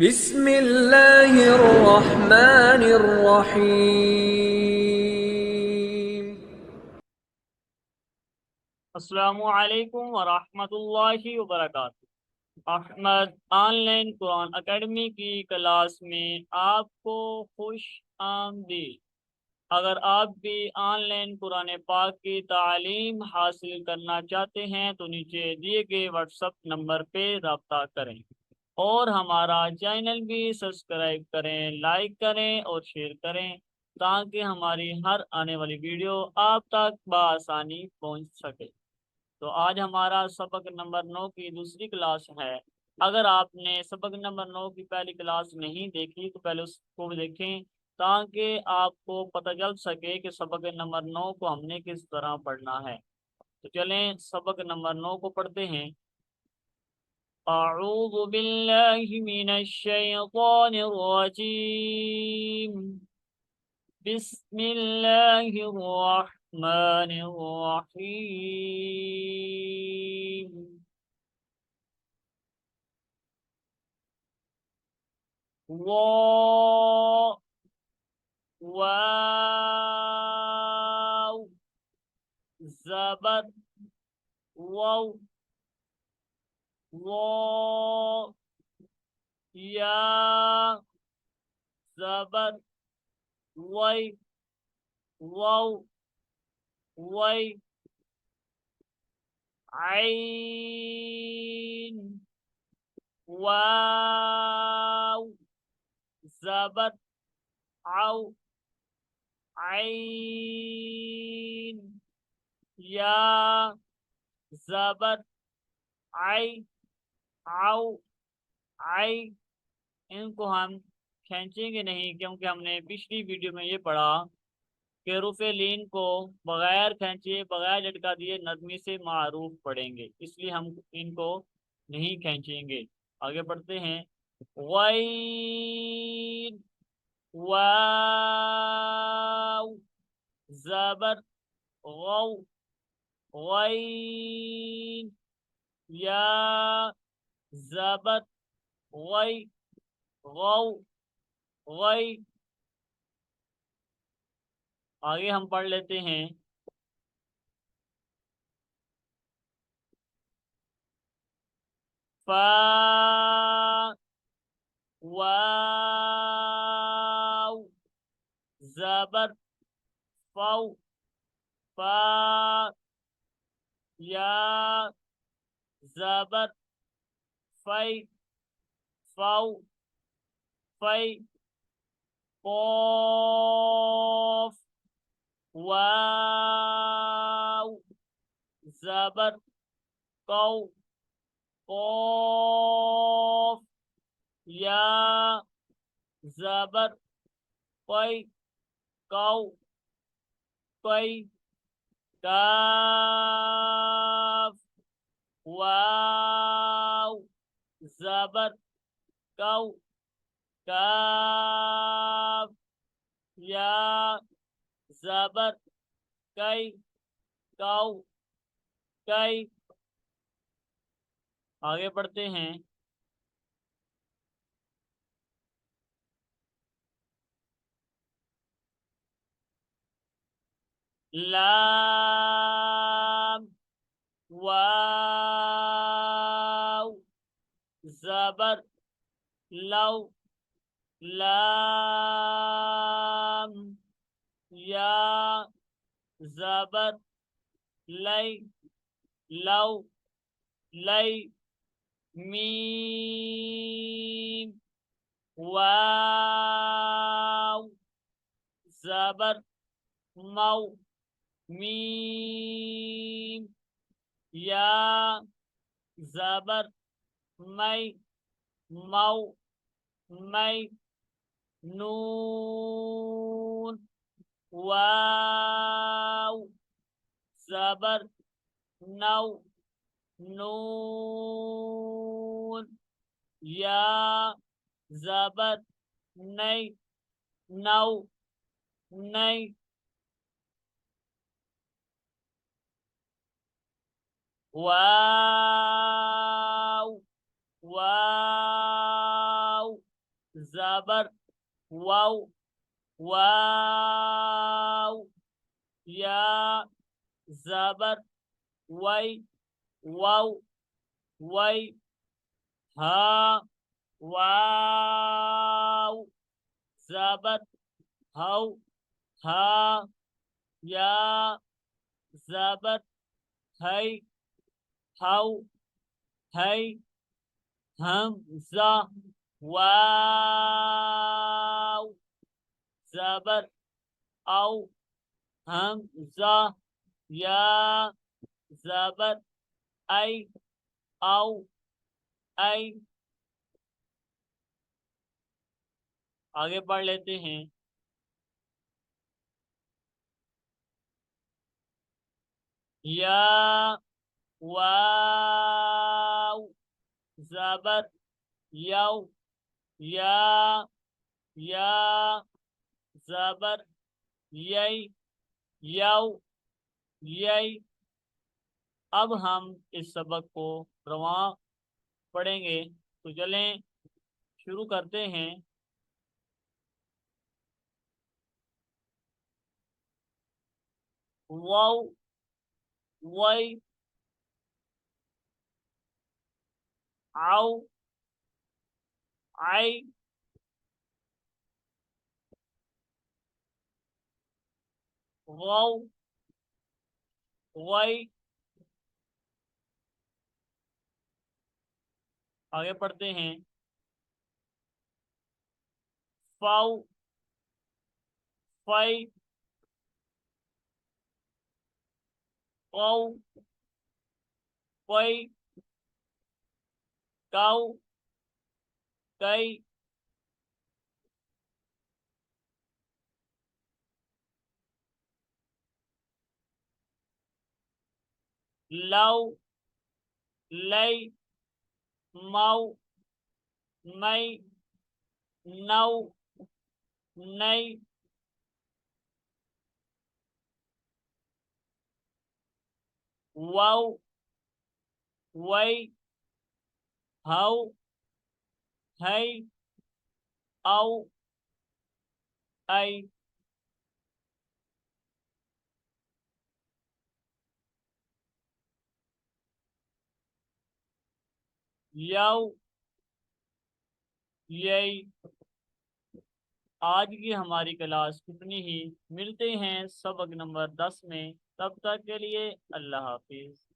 बिस्मिल्लाहिर्रहमानिर्रहीम। अस्सलामुअलैकुम वरहमतुल्लाहि वबरकातुहू। अहमद ऑनलाइन कुरान अकेडमी की क्लास में आपको खुश आमदीद। अगर आप भी ऑनलाइन कुरान पाक की तालीम हासिल करना चाहते हैं तो नीचे दिए गए व्हाट्सएप नंबर पे रब्ता करें और हमारा चैनल भी सब्सक्राइब करें, लाइक करें और शेयर करें ताकि हमारी हर आने वाली वीडियो आप तक बआसानी पहुंच सके। तो आज हमारा सबक नंबर 9 की दूसरी क्लास है। अगर आपने सबक नंबर 9 की पहली क्लास नहीं देखी तो पहले उसको देखें ताकि आपको पता चल सके कि सबक नंबर 9 को हमने किस तरह पढ़ना है। तो चलें सबक नंबर 9 को पढ़ते हैं। अऊज़ु बिल्लाहि मिनश शैतानिर रजीम। बिस्मिल्लाहिर रहमानिर रहीम। वो वाव ज़बर वाव वो या ज़बर वै वाव वै ऐन वाव ज़बर औ ऐन या ज़बर ऐ औ ऐ। इनको हम खींचेंगे नहीं क्योंकि हमने पिछली वीडियो में ये पढ़ा कि रुफ़े लीन को बगैर खींचे बगैर झटका दिए नज़मी से मारूफ पढ़ेंगे, इसलिए हम इनको नहीं खींचेंगे। आगे बढ़ते हैं। वैन वाव ज़बर गौ गैन या ज़बर गै गौ गै। आगे हम पढ़ लेते हैं। फा वाव ज़बर फौ फा या ज़बर फै फौ फै कौफ वाव ज़बर कौ कौफ या ज़बर कै कौ कै काफ वाव ज़बर कौ काफ या ज़बर कै कौ कै। आगे बढ़ते हैं। लाम वाव ज़बर लौ लाम या ज़बर लै लौ लै मीम वाव ज़बर मौ मीम या ज़बर मै मौ मै नून वाव ज़बर नौ नून या ज़बर नै नौ नै। वाव वाव ज़बर वाव वाव। या ज़बर वै वाव वै। हा वाव ज़बर हाउ हा। या ज़बर है हाउ है। हमज़ा वाव ज़बर औ हमज़ा। या ज़बर ऐ औ ऐ। आगे पढ़ लेते हैं। या वाव ज़बर यौ या। या ज़बर यै यौ यै। अब हम इस सबक को रवा पढ़ेंगे, तो चलें शुरू करते हैं। वाव वै औ ऐ। वाव वै। आगे पढ़ते हैं। फाउ फै कौ पै कौ कै। लौ लै मौ मै नौ नै। वाव वै हौ है औ ऐ। यौ यै। आज की हमारी क्लास कितनी ही। मिलते हैं सबक नंबर 10 में। तब तक के लिए अल्लाह हाफिज।